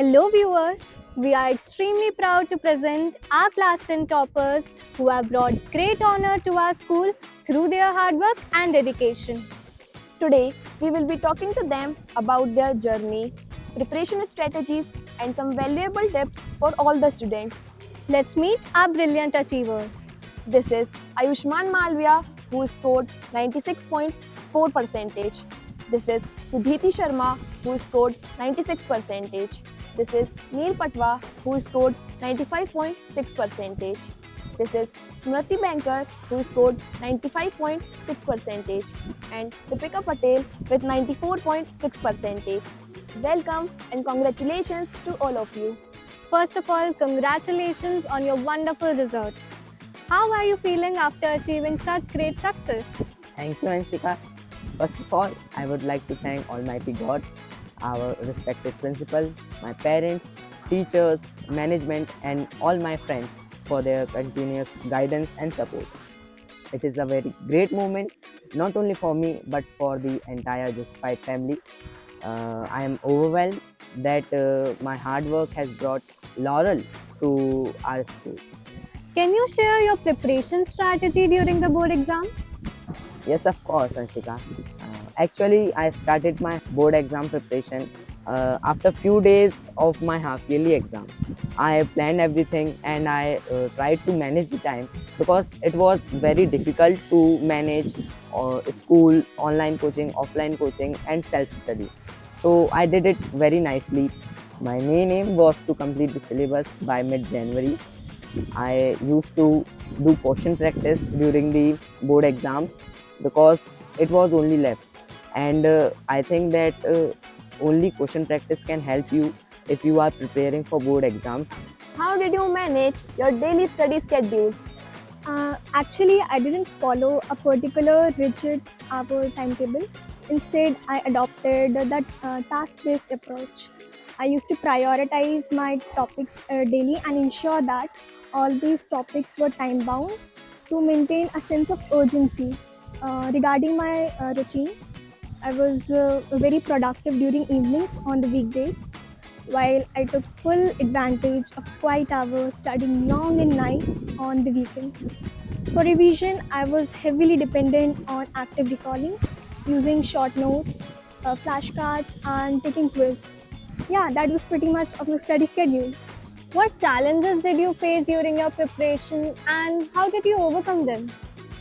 Hello viewers, we are extremely proud to present our class 10 toppers who have brought great honor to our school through their hard work and dedication. Today, we will be talking to them about their journey, preparation strategies, and some valuable tips for all the students. Let's meet our brilliant achievers. This is Ayushman Malviya, who scored 96.4 percentage. This is Sudhiti Sharma, who scored 96 percentage. This is Neil Patwa, who scored 95.6 percentage. This is Smriti Banker, who scored 95.6 percentage, and Deepika Patel with 94.6 percentage. Welcome and congratulations to all of you. First of all, congratulations on your wonderful result. How are you feeling after achieving such great success? Thank you, Anshika. First of all, I would like to thank Almighty God, our respected principal, my parents, teachers, management, and all my friends for their continuous guidance and support. It is a very great moment, not only for me but for the entire Justified family. I am overwhelmed that my hard work has brought laurel to our school. Can you share your preparation strategy during the board exams? Yes, of course, Anshika. Actually, I started my board exam preparation after few days of my half yearly exams. I planned everything and I tried to manage the time because it was very difficult to manage school, online coaching, offline coaching, and self study. So I did it very nicely. My main aim was to complete the syllabus by mid January. I used to do question practice during the board exams because it was only left, and I think that only question practice can help you if you are preparing for board exams. How did you manage your daily study schedule? Actually, I didn't follow a particular rigid hour timetable. Instead, I adopted that task-based approach. I used to prioritize my topics daily and ensure that all these topics were time-bound to maintain a sense of urgency. Regarding my routine, I was very productive during evenings on the weekdays, while I took full advantage of quiet hours studying long in nights on the weekends. For revision, I was heavily dependent on active recalling, using short notes, flashcards, and taking quiz. Yeah, that was pretty much of my study schedule. What challenges did you face during your preparation and how did you overcome them?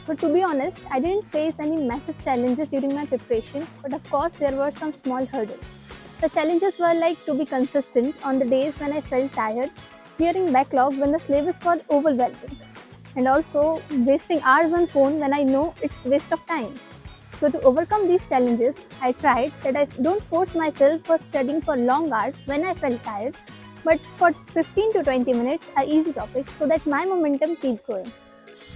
But to be honest, I didn't face any massive challenges during my preparation, but of course, there were some small hurdles. The challenges were like to be consistent on the days when I felt tired, clearing backlog when the syllabus got overwhelming, and also wasting hours on phone when I know it's waste of time. So to overcome these challenges, I tried that I don't force myself for studying for long hours when I felt tired, but for 15 to 20 minutes are easy topics so that my momentum keep going.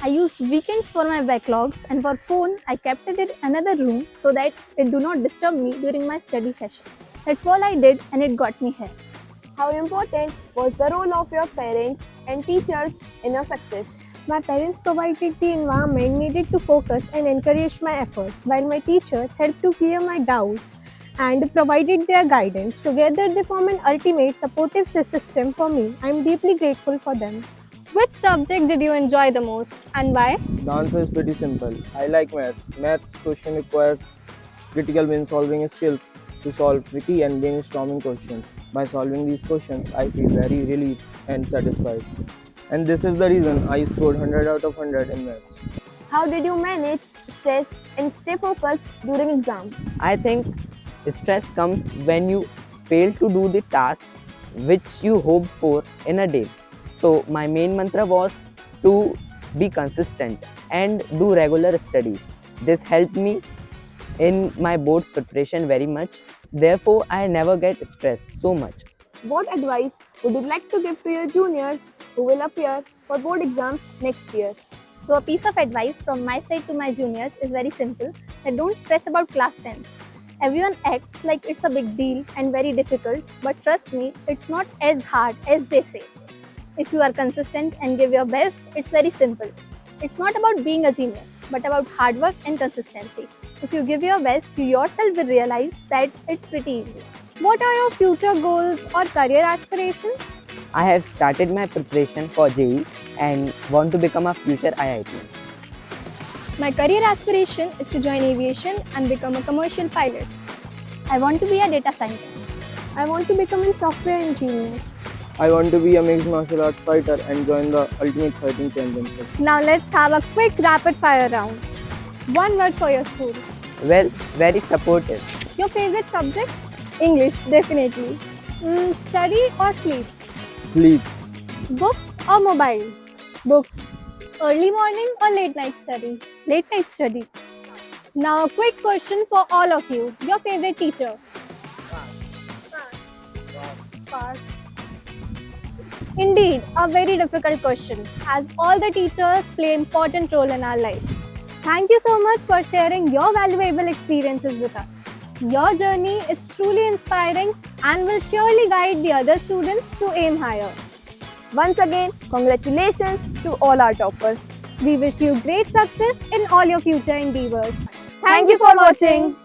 I used weekends for my backlogs and for phone I kept it in another room so that it do not disturb me during my study session. That's all I did and it got me here. How important was the role of your parents and teachers in your success? My parents provided the environment needed to focus and encourage my efforts, while my teachers helped to clear my doubts and provided their guidance. Together, they form an ultimate supportive system for me. I am deeply grateful for them. Which subject did you enjoy the most and why? The answer is pretty simple. I like maths. Maths question requires critical brain solving skills to solve tricky and brainstorming questions. By solving these questions, I feel very relieved and satisfied. And this is the reason I scored 100 out of 100 in maths. How did you manage stress and stay focused during exams? I think stress comes when you fail to do the task which you hoped for in a day. So my main mantra was to be consistent and do regular studies. This helped me in my board's preparation very much. Therefore, I never get stressed so much. What advice would you like to give to your juniors who will appear for board exams next year? So a piece of advice from my side to my juniors is very simple, that don't stress about class 10. Everyone acts like it's a big deal and very difficult, but trust me, it's not as hard as they say. If you are consistent and give your best, it's very simple. It's not about being a genius, but about hard work and consistency. If you give your best, you yourself will realize that it's pretty easy. What are your future goals or career aspirations? I have started my preparation for JEE and want to become a future IIT. My career aspiration is to join aviation and become a commercial pilot. I want to be a data scientist. I want to become a software engineer. I want to be a mixed martial arts fighter and join the Ultimate Fighting Championship. Now let's have a quick rapid fire round. One word for your school. Well, very supportive. Your favorite subject? English, definitely. Study or sleep? Sleep. Books or mobile? Books. Early morning or late night study? Late night study. Now a quick question for all of you. Your favorite teacher? Pass. Indeed, a very difficult question, as all the teachers play important role in our life. Thank you so much for sharing your valuable experiences with us. Your journey is truly inspiring and will surely guide the other students to aim higher. Once again, congratulations to all our toppers. We wish you great success in all your future endeavors. Thank you for watching.